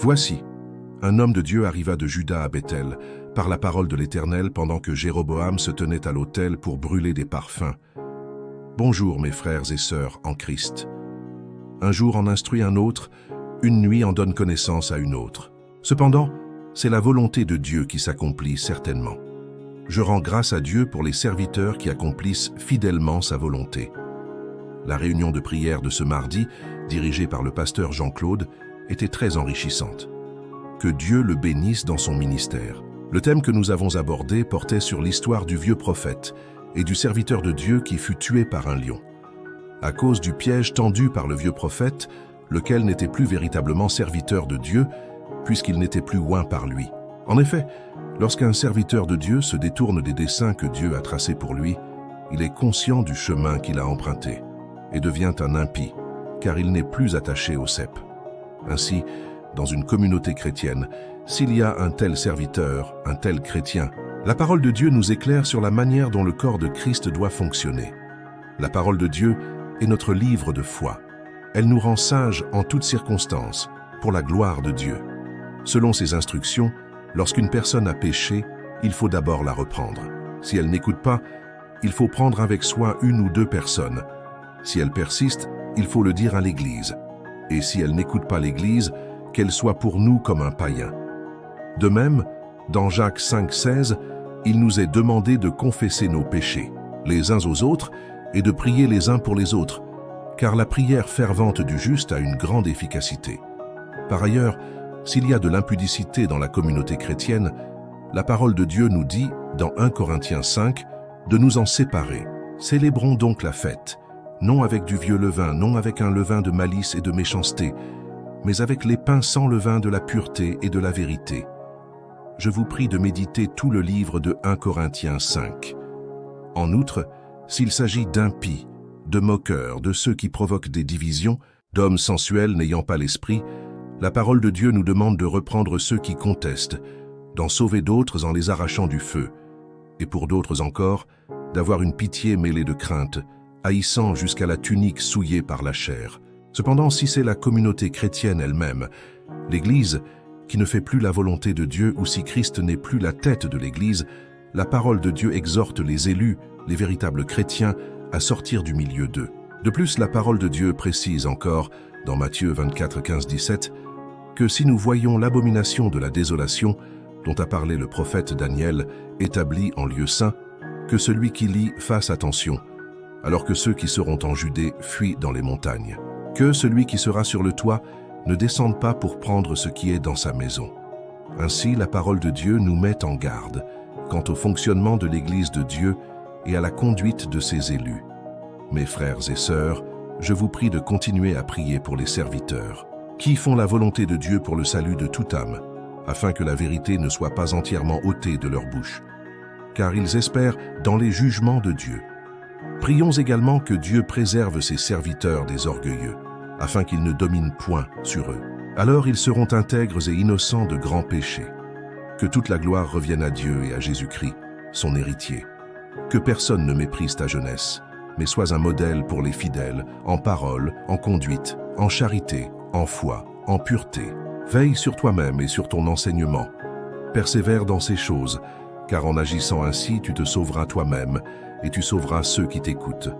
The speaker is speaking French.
Voici, un homme de Dieu arriva de Juda à Béthel, par la parole de l'Éternel, pendant que Jéroboam se tenait à l'autel pour brûler des parfums. Bonjour mes frères et sœurs en Christ. Un jour en instruit un autre, une nuit en donne connaissance à une autre. Cependant, c'est la volonté de Dieu qui s'accomplit certainement. Je rends grâce à Dieu pour les serviteurs qui accomplissent fidèlement sa volonté. La réunion de prière de ce mardi, dirigée par le pasteur Jean-Claude, était très enrichissante. Que Dieu le bénisse dans son ministère. Le thème que nous avons abordé portait sur l'histoire du vieux prophète et du serviteur de Dieu qui fut tué par un lion. À cause du piège tendu par le vieux prophète, lequel n'était plus véritablement serviteur de Dieu, puisqu'il n'était plus oint par lui. En effet, lorsqu'un serviteur de Dieu se détourne des desseins que Dieu a tracés pour lui, il est conscient du chemin qu'il a emprunté et devient un impie, car il n'est plus attaché au cep. Ainsi, dans une communauté chrétienne, s'il y a un tel serviteur, un tel chrétien, la parole de Dieu nous éclaire sur la manière dont le corps de Christ doit fonctionner. La parole de Dieu est notre livre de foi. Elle nous rend sages en toutes circonstances, pour la gloire de Dieu. Selon ses instructions, lorsqu'une personne a péché, il faut d'abord la reprendre. Si elle n'écoute pas, il faut prendre avec soin une ou deux personnes. Si elle persiste, il faut le dire à l'Église. Et si elle n'écoute pas l'Église, qu'elle soit pour nous comme un païen. De même, dans Jacques 5,16, il nous est demandé de confesser nos péchés, les uns aux autres, et de prier les uns pour les autres, car la prière fervente du juste a une grande efficacité. Par ailleurs, s'il y a de l'impudicité dans la communauté chrétienne, la parole de Dieu nous dit, dans 1 Corinthiens 5, de nous en séparer. Célébrons donc la fête, non avec du vieux levain, non avec un levain de malice et de méchanceté, mais avec les pains sans levain de la pureté et de la vérité. Je vous prie de méditer tout le livre de 1 Corinthiens 5. En outre, s'il s'agit d'impies, de moqueurs, de ceux qui provoquent des divisions, d'hommes sensuels n'ayant pas l'esprit, la parole de Dieu nous demande de reprendre ceux qui contestent, d'en sauver d'autres en les arrachant du feu, et pour d'autres encore, d'avoir une pitié mêlée de crainte, haïssant jusqu'à la tunique souillée par la chair. Cependant, si c'est la communauté chrétienne elle-même, l'Église, qui ne fait plus la volonté de Dieu, ou si Christ n'est plus la tête de l'Église, la parole de Dieu exhorte les élus, les véritables chrétiens, à sortir du milieu d'eux. De plus, la parole de Dieu précise encore, dans Matthieu 24, 15, 17, que si nous voyons l'abomination de la désolation, dont a parlé le prophète Daniel, établie en lieu saint, que celui qui lit fasse attention, alors que ceux qui seront en Judée fuient dans les montagnes. Que celui qui sera sur le toit ne descende pas pour prendre ce qui est dans sa maison. Ainsi, la parole de Dieu nous met en garde quant au fonctionnement de l'Église de Dieu et à la conduite de ses élus. Mes frères et sœurs, je vous prie de continuer à prier pour les serviteurs, qui font la volonté de Dieu pour le salut de toute âme, afin que la vérité ne soit pas entièrement ôtée de leur bouche, car ils espèrent dans les jugements de Dieu. Prions également que Dieu préserve ses serviteurs des orgueilleux, afin qu'ils ne dominent point sur eux. Alors ils seront intègres et innocents de grands péchés. Que toute la gloire revienne à Dieu et à Jésus-Christ, son héritier. Que personne ne méprise ta jeunesse, mais sois un modèle pour les fidèles, en parole, en conduite, en charité, en foi, en pureté. Veille sur toi-même et sur ton enseignement. Persévère dans ces choses, car en agissant ainsi, tu te sauveras toi-même et tu sauveras ceux qui t'écoutent.